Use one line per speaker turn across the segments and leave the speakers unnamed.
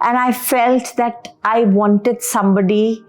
And I felt that I wanted somebody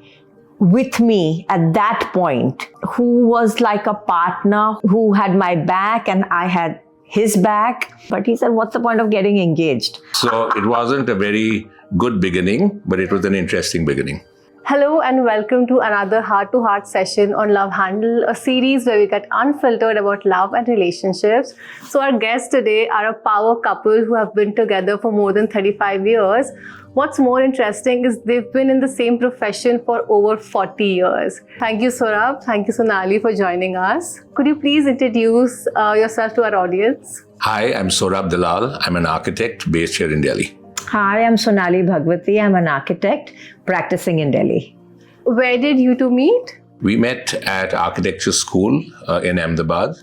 with me at that point who was like a partner, who had my back and I had his back. But he said, what's the point of getting engaged?
So it wasn't a very good beginning, but it was an interesting beginning.
Hello and welcome to another heart-to-heart session on Love Handle, a series where we get unfiltered about love and relationships. So our guests today are a power couple who have been together for more than 35 years. What's more interesting is they've been in the same profession for over 40 years. Thank you, Sohrab. Thank you, Sonali, for joining us. Could you please introduce yourself to our audience?
Hi, I'm Sohrab Dalal. I'm an architect based here in Delhi.
Hi, I'm Sonali Bhagwati. I'm an architect practicing in Delhi.
Where did you two meet?
We met at architecture school in Ahmedabad.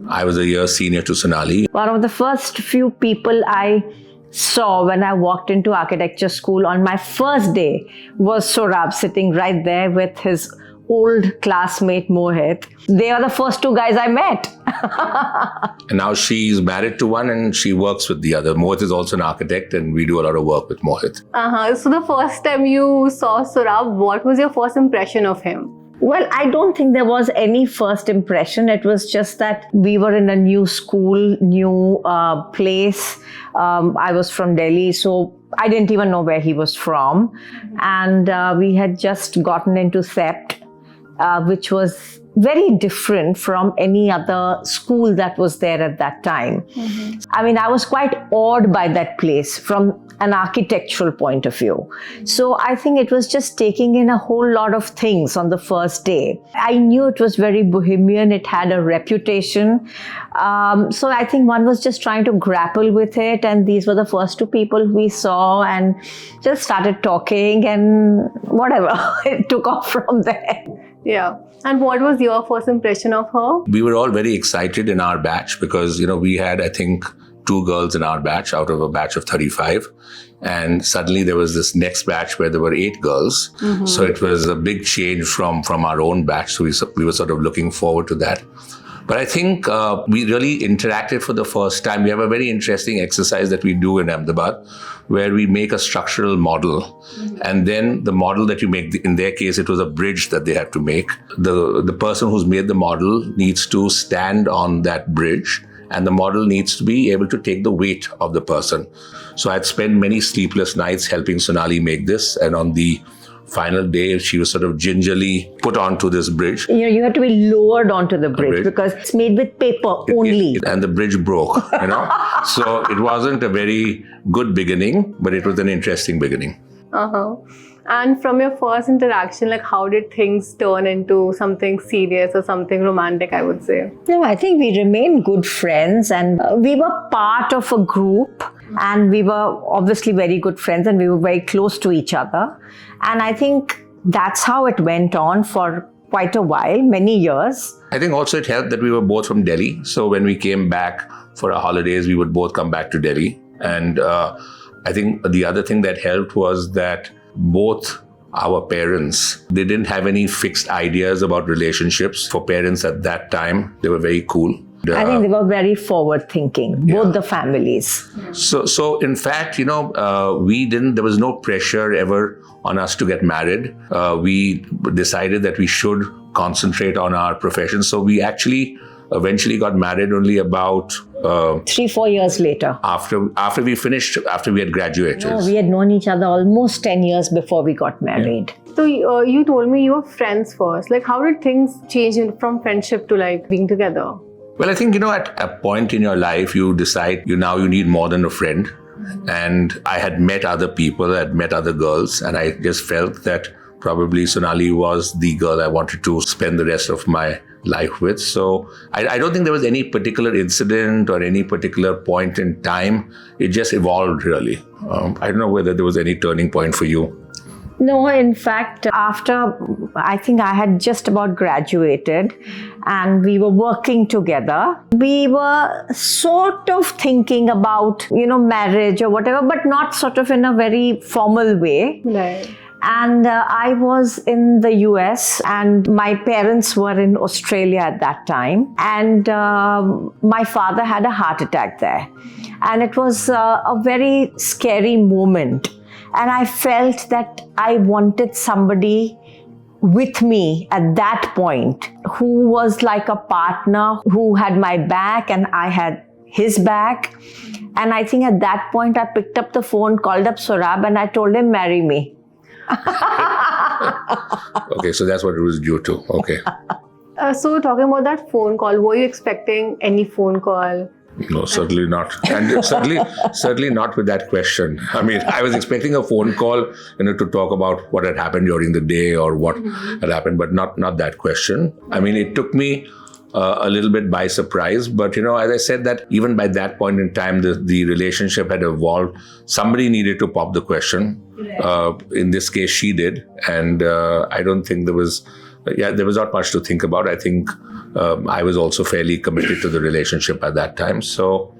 I was a year senior to Sonali.
One of the first few people I saw when I walked into architecture school on my first day was Sohrab sitting right there with his old classmate Mohit. They are the first two guys I met.
And now she's married to one and she works with the other. Mohit is also an architect and we do a lot of work with Mohit.
So the first time you saw Sohrab, what was your first impression of him?
Well, I don't think there was any first impression. It was just that we were in a new school, new place. I was from Delhi, so I didn't even know where he was from. And we had just gotten into Sept, which was very different from any other school that was there at that time. I mean, I was quite awed by that place from an architectural point of view. So I think it was just taking in a whole lot of things on the first day. I knew it was very bohemian. It had a reputation. So I think one was just trying to grapple with it. And these were the first two people we saw and just started talking and whatever. It took off from there.
Yeah. And what was your first impression of her?
We were all very excited in our batch because, we had, I think, 2 girls in our batch out of a batch of 35. And suddenly there was this next batch where there were 8 girls. So it was a big change from our own batch. So we were sort of looking forward to that. But I think we really interacted for the first time. We have a very interesting exercise that we do in Ahmedabad where we make a structural model. And then the model that you make, in their case, it was a bridge that they had to make. The person who's made the model needs to stand on that bridge and the model needs to be able to take the weight of the person. So I'd spent many sleepless nights helping Sonali make this. And on the final day, she was sort of gingerly put onto this bridge.
You had to be lowered onto the bridge because it's made with paper only.
And the bridge broke, So it wasn't a very good beginning, but it was an interesting beginning.
And from your first interaction, how did things turn into something serious or something romantic, I would say?
No, I think we remained good friends and we were part of a group and we were obviously very good friends and we were very close to each other. And I think that's how it went on for quite a while, many years.
I think also it helped that we were both from Delhi. So when we came back for our holidays, we would both come back to Delhi. And I think the other thing that helped was that both our parents, they didn't have any fixed ideas about relationships. For parents at that time, they were very cool.
I think they were very forward thinking, both the families.
So in fact, there was no pressure ever on us to get married. We decided that we should concentrate on our profession. So we actually eventually got married only about
3-4 years later.
After we had graduated.
No, we had known each other almost 10 years before we got married.
Yeah. So you told me you were friends first. How did things change from friendship to being together?
Well, I think, at a point in your life, you decide you need more than a friend. And I had met other people, I had met other girls, and I just felt that probably Sonali was the girl I wanted to spend the rest of my life with. So I don't think there was any particular incident or any particular point in time. It just evolved, really. I don't know whether there was any turning point for you.
No, in fact, after I think I had just about graduated and we were working together, we were sort of thinking about, marriage or whatever, but not sort of in a very formal way.
Right.
And I was in the US and my parents were in Australia at that time. And my father had a heart attack there. And it was a very scary moment. And I felt that I wanted somebody with me at that point who was like a partner, who had my back and I had his back. And I think at that point I picked up the phone, called up Sohrab, and I told him, marry me.
Okay, so that's what it was due to. Okay.
So talking about that phone call, were you expecting any phone call?
No, certainly not. And certainly not with that question. I mean, I was expecting a phone call, to talk about what had happened during the day or what had happened, but not that question. I mean, it took me a little bit by surprise, but as I said, that even by that point in time, the relationship had evolved. Somebody needed to pop the question. In this case, she did, and I don't think there was not much to think about. I think I was also fairly committed to the relationship at that time. So,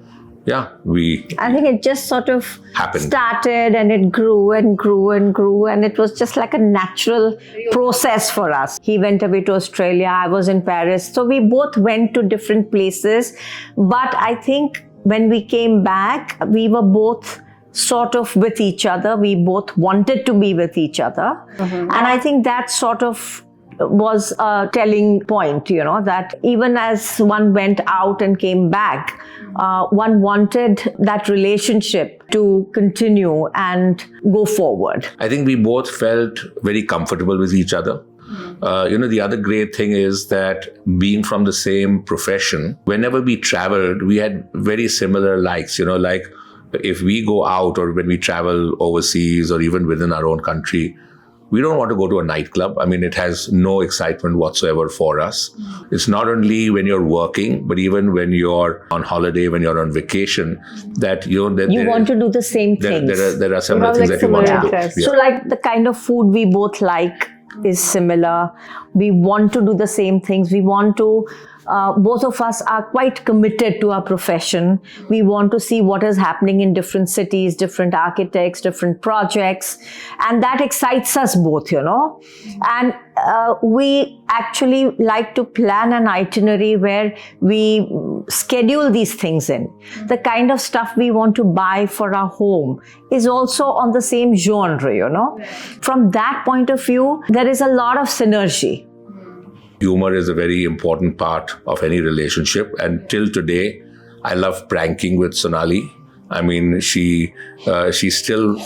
I think it just sort of started, and it grew and grew and grew, and it was just like a natural process for us. He went away to Australia, I was in Paris. So we both went to different places. But I think when we came back, we were both sort of with each other. We both wanted to be with each other. And I think that sort of was a telling point, that even as one went out and came back, one wanted that relationship to continue and go forward. I think we both felt very comfortable with each other. The other great thing is that being from the same profession, whenever we traveled, we had very similar likes, like if we go out or when we travel overseas or even within our own country, we don't want to go to a nightclub. I mean, it has no excitement whatsoever for us. It's not only when you're working, but even when you're on holiday, when you're on vacation, that you want to do the same things. There are similar things that you want to do. Yeah. So like the kind of food we both like is similar. We want to do the same things. We want to both of us are quite committed to our profession. We want to see what is happening in different cities, different architects, different projects, and that excites us both, And we actually like to plan an itinerary where we schedule these things in. The kind of stuff we want to buy for our home is also on the same genre, From that point of view, there is a lot of synergy. Humor is a very important part of any relationship, and till today, I love pranking with Sonali. I mean, she still,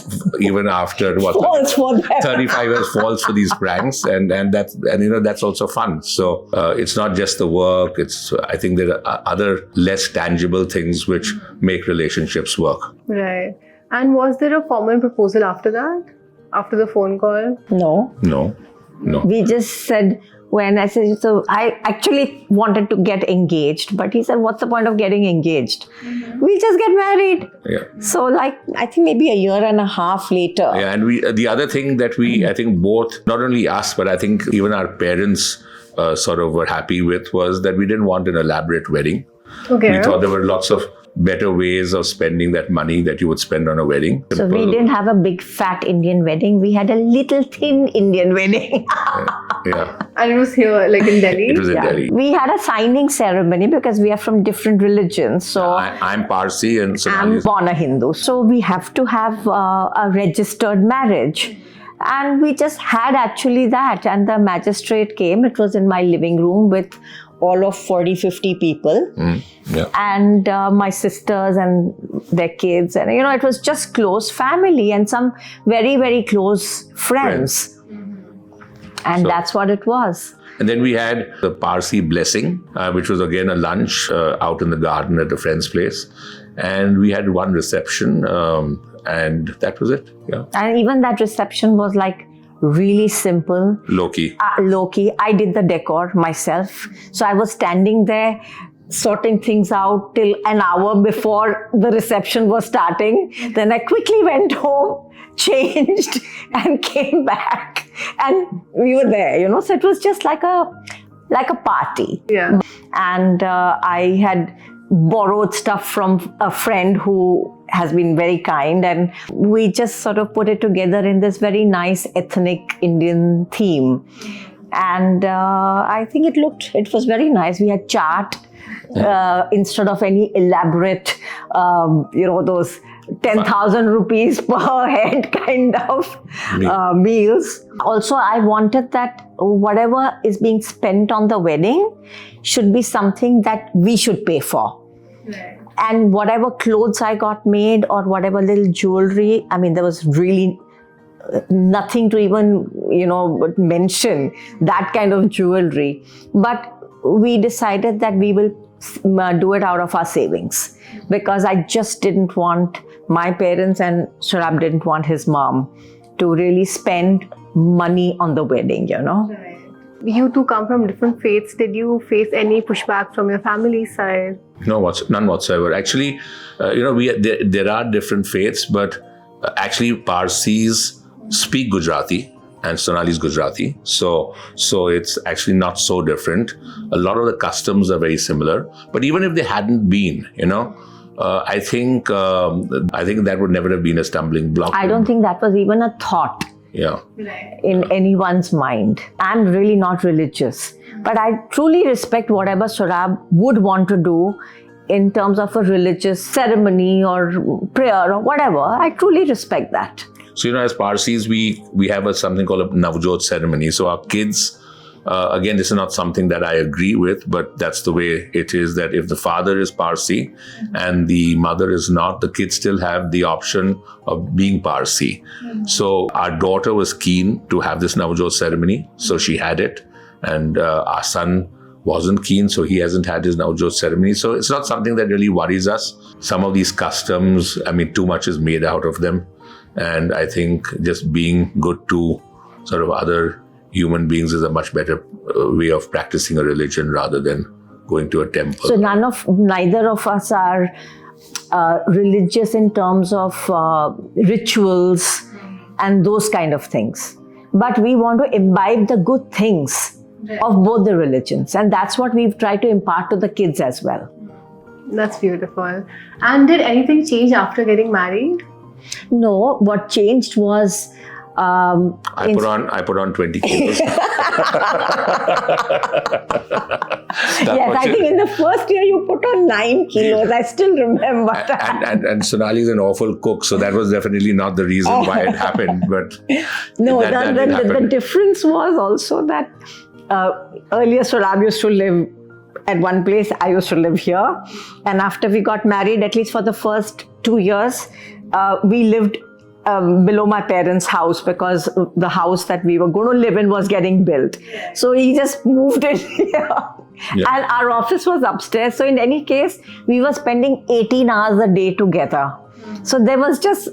even after 35 years, falls for these pranks, and that's also fun. So it's not just the work. I think there are other less tangible things which make relationships work.
Right. And was there a formal proposal after that? After the phone call?
No.
We just said. When I said, so I actually wanted to get engaged, but he said, what's the point of getting engaged? We just get married.
Yeah.
So I think maybe a year and a half later.
Yeah, and the other thing that I think both, not only us, but I think even our parents sort of were happy with was that we didn't want an elaborate wedding.
Okay.
We thought there were lots of better ways of spending that money that you would spend on a wedding.
So we didn't have a big fat Indian wedding. We had a little thin Indian wedding.
Yeah.
And it was here, like in Delhi?
It was in Delhi.
We had a signing ceremony because we are from different religions. So
I'm Parsi and Sonali.
I'm born a Hindu. So we have to have a registered marriage. And we just had actually that. And the magistrate came. It was in my living room with all of 40, 50 people. And my sisters and their kids. And, it was just close family and some very, very close friends. And that's what it was.
And then we had the Parsi blessing, which was again a lunch out in the garden at a friend's place. And we had one reception and that was it. Yeah.
And even that reception was like really simple.
Low-key.
Low-key. I did the decor myself. So I was standing there sorting things out till an hour before the reception was starting. Then I quickly went home, changed and came back. And we were there, So it was just like a party.
Yeah.
And I had borrowed stuff from a friend who has been very kind, and we just sort of put it together in this very nice ethnic Indian theme. And I think it was very nice. We had chaat instead of any elaborate, those 10,000 rupees per head kind of meals. Also, I wanted that whatever is being spent on the wedding should be something that we should pay for.
Right.
And whatever clothes I got made or whatever little jewelry, I mean, there was really nothing to even, mention that kind of jewelry. But we decided that we will do it out of our savings, because I just didn't want my parents, and Sohrab didn't want his mom to really spend money on the wedding,
Right. You two come from different faiths. Did you face any pushback from your family side?
No, none whatsoever. Actually, there are different faiths, but actually Parsis speak Gujarati and Sonali is Gujarati. So it's actually not so different. A lot of the customs are very similar. But even if they hadn't been, I think that would never have been a stumbling block.
I don't think that was even a thought.
Yeah.
In anyone's mind. I'm really not religious, but I truly respect whatever Sohrab would want to do in terms of a religious ceremony or prayer or whatever. I truly respect that.
So, as Parsis, we have something called a Navjot ceremony. So our kids, again, this is not something that I agree with, but that's the way it is, that if the father is Parsi and the mother is not, the kids still have the option of being Parsi. So our daughter was keen to have this Navjot ceremony, so she had it. And our son wasn't keen, so he hasn't had his Navjot ceremony. So it's not something that really worries us. Some of these customs, too much is made out of them. And I think just being good to sort of other human beings is a much better way of practicing a religion rather than going to a temple.
So neither of us are religious in terms of rituals and those kind of things. But we want to imbibe the good things of both the religions. And that's what we've tried to impart to the kids as well.
That's beautiful. And did anything change after getting married?
No, what changed was
I put on 20 kilos.
Yes, I think in the first year you put on 9 kilos. I still remember that.
And Sonali is an awful cook, so that was definitely not the reason why it happened. But
no, the difference was also that earlier Sohrab used to live at one place, I used to live here. And after we got married, at least for the first 2 years, we lived below my parents' house because the house that we were going to live in was getting built. So he just moved in here. Yeah. And our office was upstairs. So in any case, we were spending 18 hours a day together. So there was just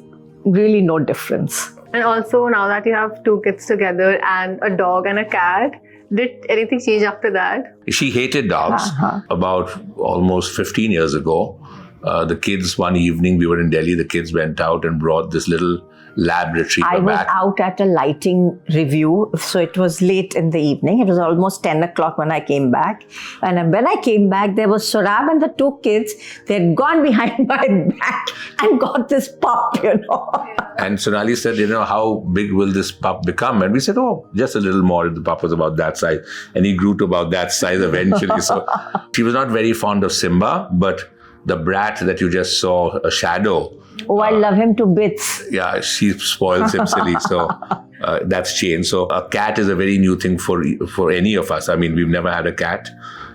really no difference.
And also now that you have 2 kids together and a dog and a cat, did anything change after that?
She hated dogs. About almost 15 years ago. The kids, one evening, we were in Delhi, the kids went out and brought this little lab retriever back.
I was out at a lighting review, so it was late in the evening. It was almost 10 o'clock when I came back. And when I came back, there was Sohrab and the 2 kids. They had gone behind my back and got this pup,
And Sonali said, how big will this pup become? And we said, just a little more. The pup was about that size. And he grew to about that size eventually. So she was not very fond of Simba, but the brat that you just saw, a shadow.
Oh, I love him to bits.
Yeah, she spoils him silly. So that's changed. So a cat is a very new thing for any of us. We've never had a cat.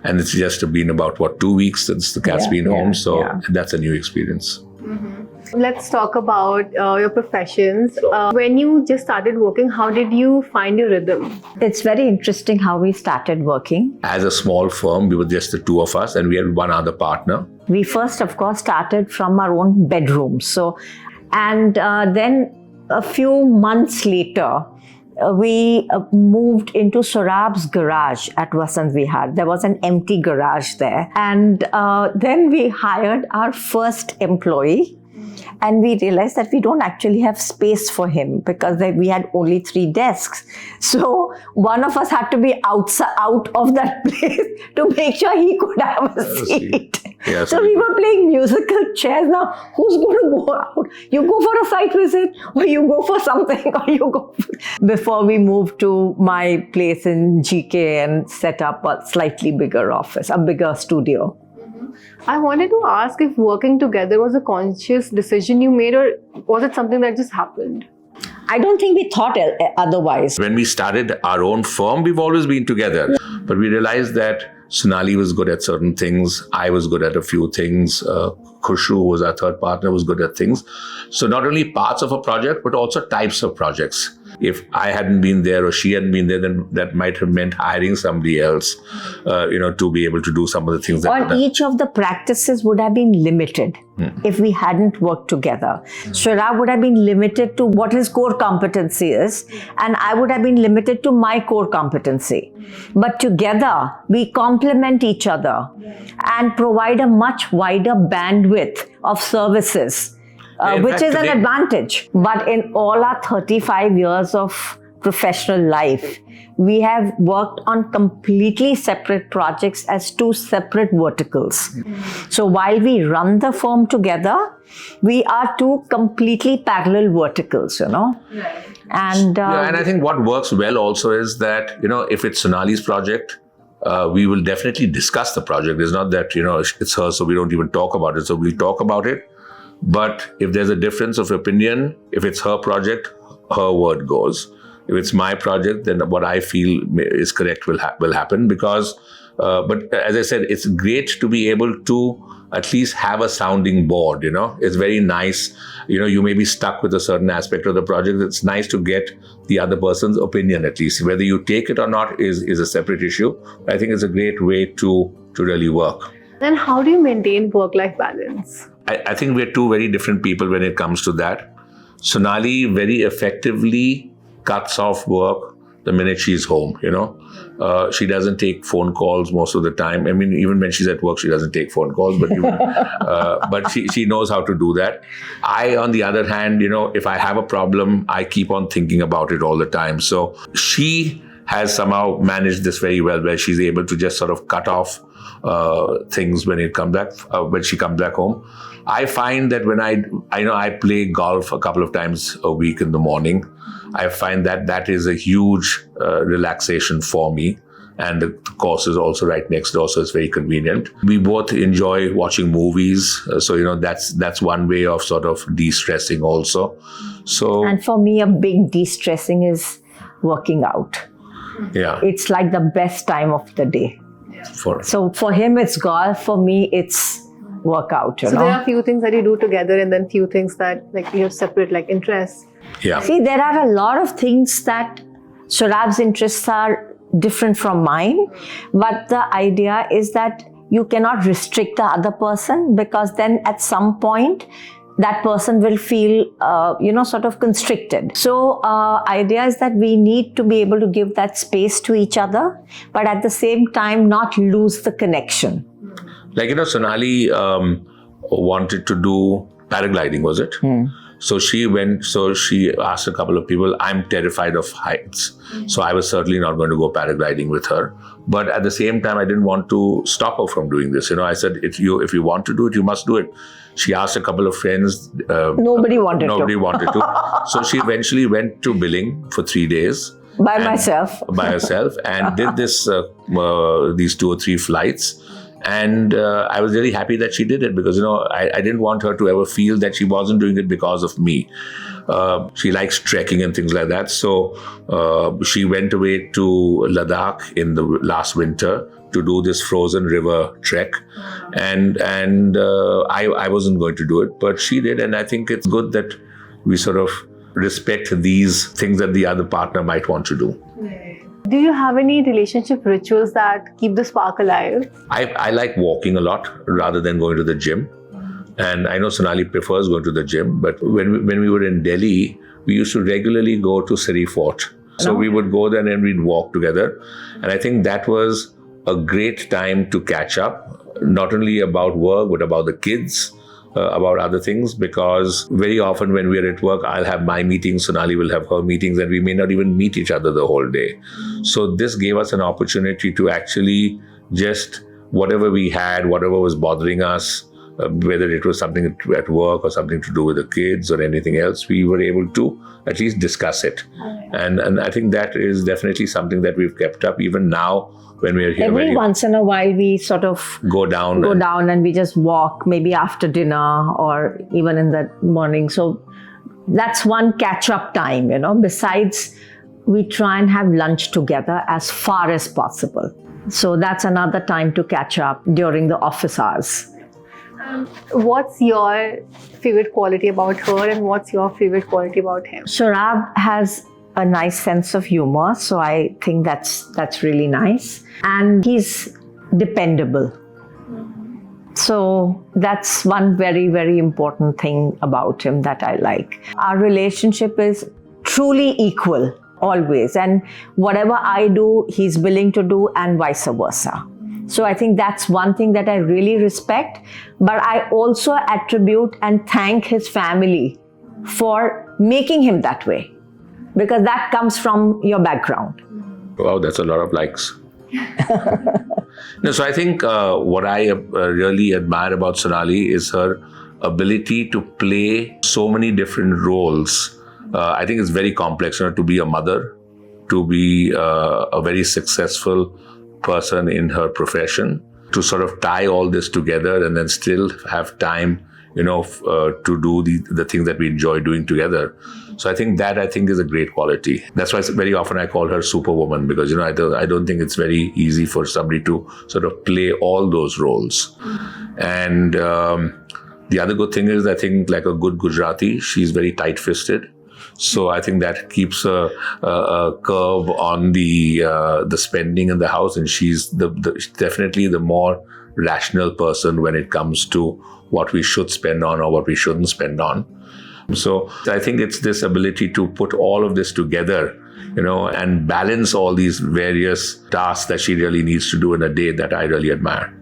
And it's just been about, 2 weeks since the cat's been home. So that's a new experience.
Mm-hmm. Let's talk about your professions. When you just started working, how did you find your rhythm?
It's very interesting how we started working.
As a small firm, we were just the 2 of us and we had one other partner.
We first, of course, started from our own bedrooms. Then a few months later, we moved into Sohrab's garage at Vasant Vihar. There was an empty garage there. And then we hired our first employee. And we realized that we don't actually have space for him because we had only 3 desks. So one of us had to be out of that place to make sure he could have a seat. Yeah, so we were playing musical chairs. Now, who's going to go out? You go for a site visit, or you go for something, or you go. Before we moved to my place in GK and set up a slightly bigger office, a bigger studio.
I wanted to ask if working together was a conscious decision you made, or was it something that just happened?
I don't think we thought otherwise.
When we started our own firm, we've always been together. But we realized that Sonali was good at certain things. I was good at a few things. Khushru, who was our third partner, was good at things. So not only parts of a project, but also types of projects. If I hadn't been there or she hadn't been there, then that might have meant hiring somebody else, to be able to do some of the things.
Or each of the practices would have been limited if we hadn't worked together. Sohrab would have been limited to what his core competency is, and I would have been limited to my core competency. But together, we complement each other and provide a much wider bandwidth of services. Which is an advantage. But in all our 35 years of professional life, we have worked on completely separate projects as two separate verticals. So while we run the firm together, we are two completely parallel verticals,
Right.
And
and I think what works well also is that, if it's Sonali's project, we will definitely discuss the project. It's not that, it's her, so we don't even talk about it. So we'll talk about it. But if there's a difference of opinion, if it's her project, her word goes. If it's my project, then what I feel is correct will happen. Because, but as I said, it's great to be able to at least have a sounding board. It's very nice. You may be stuck with a certain aspect of the project. It's nice to get the other person's opinion at least. Whether you take it or not is a separate issue. I think it's a great way to really work.
Then how do you maintain work-life balance?
I think we're two very different people when it comes to that. Sonali very effectively cuts off work the minute she's home, She doesn't take phone calls most of the time. I mean, even when she's at work, she doesn't take phone calls, but she knows how to do that. I, on the other hand, if I have a problem, I keep on thinking about it all the time. So she has somehow managed this very well, where she's able to just sort of cut off things when she comes back home. I find that when I play golf a couple of times a week in the morning, I find that is a huge relaxation for me. And the course is also right next door, so it's very convenient. We both enjoy watching movies, so that's one way of sort of de-stressing also. So,
and for me, a big de-stressing is working out.
Yeah,
it's like the best time of the day. So for him, it's golf. For me, it's workout.
So there are a few things that you do together, and then few things that you have separate interests.
Yeah.
See, there are a lot of things that Sohrab's interests are different from mine, but the idea is that you cannot restrict the other person, because then at some point that person will feel, sort of constricted. So idea is that we need to be able to give that space to each other, but at the same time not lose the connection.
Sonali wanted to do paragliding, was it? So she asked a couple of people. I'm terrified of heights. So I was certainly not going to go paragliding with her. But at the same time, I didn't want to stop her from doing this. I said, if you want to do it, you must do it. She asked a couple of friends.
Nobody wanted
to. So she eventually went to Billing for 3 days.
By herself.
And did this these 2 or 3 flights. And I was really happy that she did it, because, I didn't want her to ever feel that she wasn't doing it because of me. She likes trekking and things like that. So she went away to Ladakh in the last winter to do this frozen river trek. And I wasn't going to do it, but she did. And I think it's good that we sort of respect these things that the other partner might want to do.
Do you have any relationship rituals that keep the spark alive?
I like walking a lot rather than going to the gym. And I know Sonali prefers going to the gym, but when we were in Delhi, we used to regularly go to Siri Fort. So we would go there and we'd walk together. And I think that was a great time to catch up, not only about work, but about the kids, about other things, because very often when we're at work, I'll have my meetings, Sonali will have her meetings, and we may not even meet each other the whole day. So this gave us an opportunity to actually just, whatever we had, whatever was bothering us, whether it was something at work or something to do with the kids or anything else, we were able to at least discuss it. And I think that is definitely something that we've kept up even now when we're here.
Every once in a while, we sort of
go down
and we just walk, maybe after dinner or even in the morning. So that's one catch-up time, Besides, we try and have lunch together as far as possible. So that's another time to catch up during the office hours.
What's your favorite quality about her and what's your favorite quality about him?
Sohrab has a nice sense of humor, so I think that's really nice. And he's dependable. So that's one very, very important thing about him that I like. Our relationship is truly equal, always. And whatever I do, he's willing to do, and vice versa. So I think that's one thing that I really respect. But I also attribute and thank his family for making him that way, because that comes from your background.
Wow, that's a lot of likes. No, so I think what I really admire about Sonali is her ability to play so many different roles. I think it's very complex, to be a mother, to be a very successful person in her profession, to sort of tie all this together and then still have time, to do the things that we enjoy doing together. So I think is a great quality. That's why very often I call her Superwoman, because, I don't think it's very easy for somebody to sort of play all those roles. And the other good thing is, I think, like a good Gujarati, she's very tight-fisted. So I think that keeps a curve on the spending in the house, and she's definitely the more rational person when it comes to what we should spend on or what we shouldn't spend on. So I think it's this ability to put all of this together, and balance all these various tasks that she really needs to do in a day that I really admire.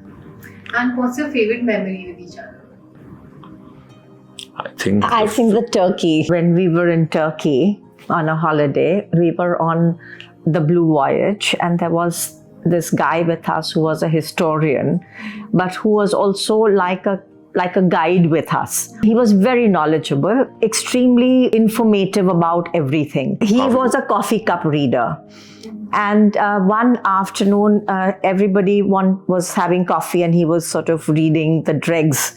And what's your favorite memory with each other?
I think the Turkey. When we were in Turkey on a holiday, we were on the Blue Voyage, and there was this guy with us who was a historian, but who was also like a guide with us. He was very knowledgeable, extremely informative about everything. He was a coffee cup reader. And one afternoon, everybody was having coffee, and he was sort of reading the dregs.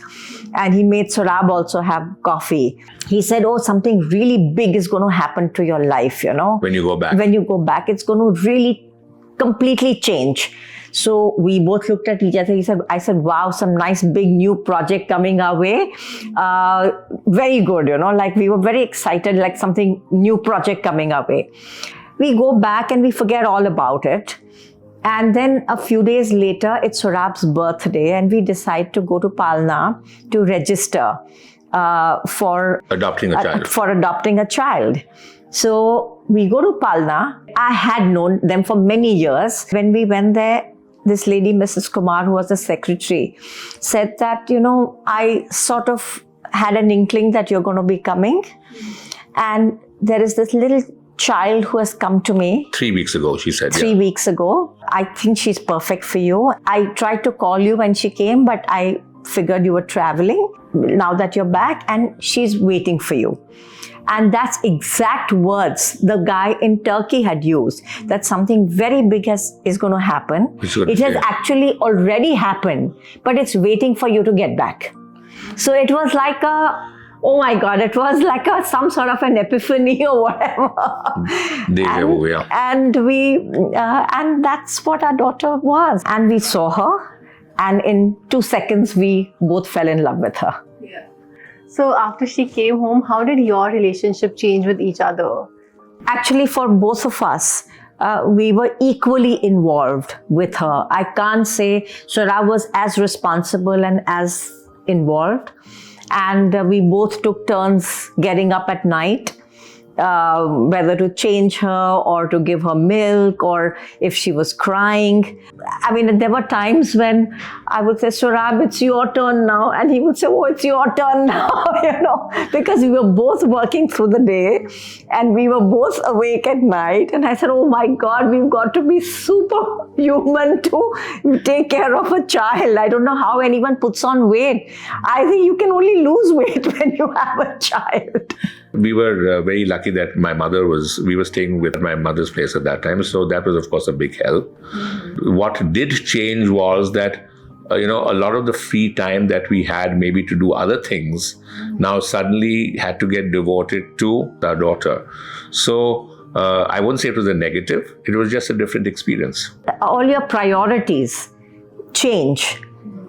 And he made Sohrab also have coffee. He said, something really big is going to happen to your life,
When you go back.
When you go back, it's going to really completely change. So we both looked at each other. I said, wow, some nice big new project coming our way. Very good, like we were very excited, like something new project coming our way. We go back and we forget all about it. And then a few days later, it's Sohrab's birthday, and we decide to go to Palna to register for
adopting a child.
So we go to Palna. I had known them for many years. When we went there, this lady, Mrs. Kumar, who was the secretary, said that, I sort of had an inkling that you're going to be coming. And there is this little child who has come to me.
3 weeks ago, she said.
3 weeks ago. I think she's perfect for you. I tried to call you when she came, but I figured you were traveling. Now that you're back, and she's waiting for you. And that's exact words the guy in Turkey had used, that something very big is going to happen. It has actually already happened, but it's waiting for you to get back. So it was like oh my God, it was like some sort of an epiphany or whatever. And that's what our daughter was. And we saw her, and in 2 seconds, we both fell in love with her.
Yeah. So after she came home, how did your relationship change with each other?
Actually, for both of us, we were equally involved with her. I can't say Sohrab was as responsible and as involved. And we both took turns getting up at night, whether to change her or to give her milk, or if she was crying. I mean, there were times when I would say, Sohrab, it's your turn now. And he would say, oh, it's your turn now, because we were both working through the day and we were both awake at night. And I said, oh my God, we've got to be superhuman to take care of a child. I don't know how anyone puts on weight. I think you can only lose weight when you have a child.
We were very lucky that we were staying with my mother's place at that time. So that was, of course, a big help. What did change was that, a lot of the free time that we had maybe to do other things now suddenly had to get devoted to our daughter. So I wouldn't say it was a negative. It was just a different experience.
All your priorities change.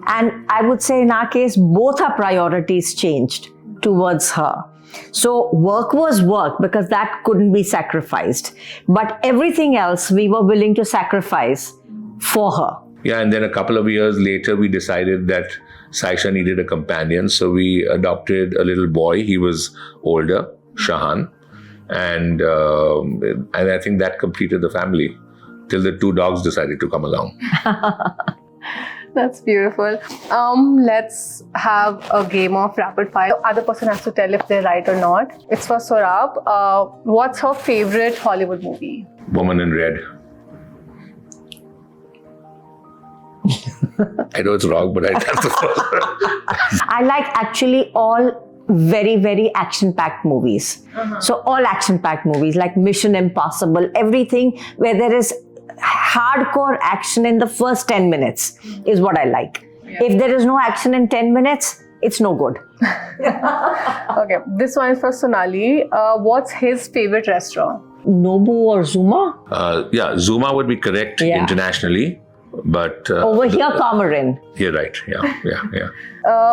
And I would say in our case, both our priorities changed towards her. So work was work because that couldn't be sacrificed. But everything else we were willing to sacrifice for her.
Yeah, and then a couple of years later, we decided that Saisha needed a companion. So we adopted a little boy. He was older, Shahan. And I think that completed the family till the 2 dogs decided to come along.
That's beautiful. Let's have a game of rapid fire. The other person has to tell if they're right or not. It's for Sohrab. What's her favorite Hollywood movie?
Woman in Red. I know it's wrong, but that's the first.
I like actually all very, very action-packed movies. So all action-packed movies like Mission Impossible, everything where there is hardcore action in the first 10 minutes is what I like. Yeah. If there is no action in 10 minutes, it's no good.
Okay, this one is for Sonali. What's his favorite restaurant?
Nobu or Zuma?
Yeah, Zuma would be correct internationally. But
over here, Kamarin.
You're right. Yeah.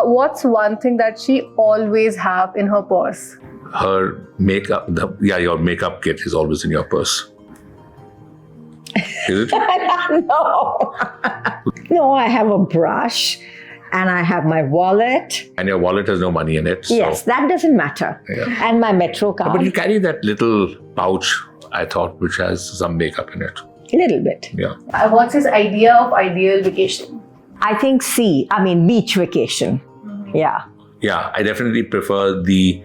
What's one thing that she always have in her purse?
Her makeup. Your makeup kit is always in your purse. Is it?
No, I have a brush and I have my wallet.
And your wallet has no money in it.
Yes, that doesn't matter. Yeah. And my metro card.
But you carry that little pouch, I thought, which has some makeup in it.
A little bit.
Yeah.
What's his idea of ideal vacation?
I think beach vacation. Mm-hmm. Yeah.
Yeah, I definitely prefer the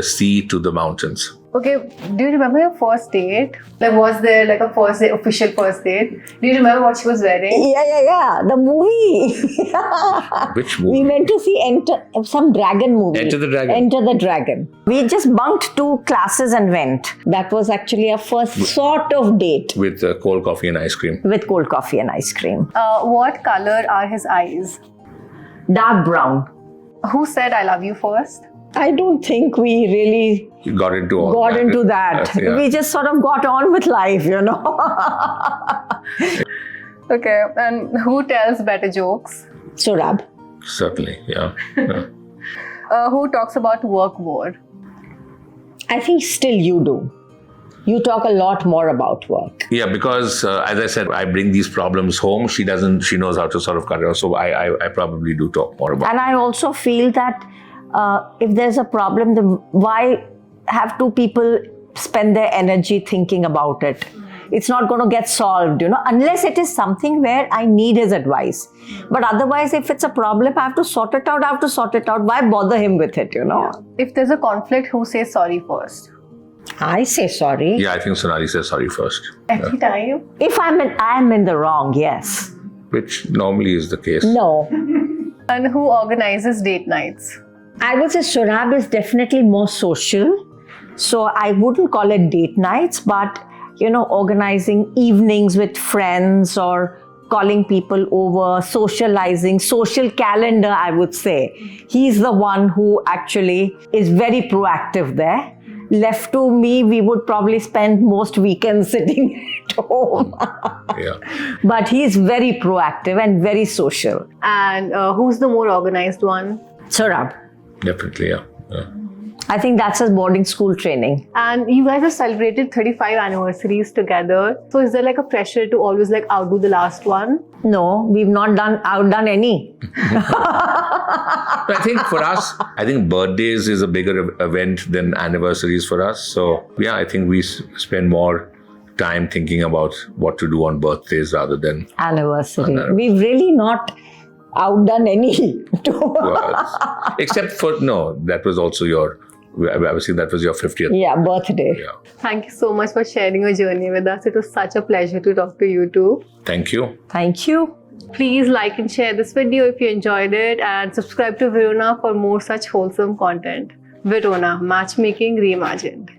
sea to the mountains.
Okay, do you remember your first date? Like, was there like a first date, official first date? Do you remember what she was wearing?
Yeah. The movie.
Which movie?
We went to see some dragon movie.
Enter the Dragon.
Enter the Dragon. We just bunked 2 classes and went. That was actually our first sort of date.
With cold coffee and ice cream.
With cold coffee and ice cream.
What color are his eyes?
Dark brown.
Who said I love you first?
I don't think we really
got into
that. Yeah. We just sort of got on with life,
Okay, and who tells better jokes?
Sohrab.
Certainly, yeah.
Who talks about work more?
I think still you do. You talk a lot more about work.
Yeah, because as I said, I bring these problems home. She knows how to sort of cut it off. So I probably do talk more about it.
And I also feel that if there's a problem, then why have 2 people spend their energy thinking about it? It's not going to get solved, unless it is something where I need his advice. But otherwise, if it's a problem, I have to sort it out. Why bother him with it, Yeah.
If there's a conflict, who says sorry first?
I say sorry.
Yeah, I think Sonali says sorry first.
Every time?
If I'm in the wrong, yes.
Which normally is the case.
No.
And who organizes date nights?
I would say Sohrab is definitely more social. So I wouldn't call it date nights, but, organizing evenings with friends or calling people over, socializing, social calendar, I would say. He's the one who actually is very proactive there. Left to me, we would probably spend most weekends sitting at home.
Yeah.
But he's very proactive and very social.
And who's the more organized one?
Sohrab.
Definitely, yeah.
I think that's his boarding school training.
And you guys have celebrated 35 anniversaries together. So is there like a pressure to always like outdo the last one?
No, we've not outdone any.
I think for us, birthdays is a bigger event than anniversaries for us. So yeah, I think we spend more time thinking about what to do on birthdays rather than
anniversary. We've really not outdone any.
Except for, that was also obviously that was your 50th.
Yeah, birthday.
Yeah.
Thank you so much for sharing your journey with us. It was such a pleasure to talk to you too.
Thank you.
Thank you.
Please like and share this video if you enjoyed it, and subscribe to Verona for more such wholesome content. Verona, Matchmaking Reimagined.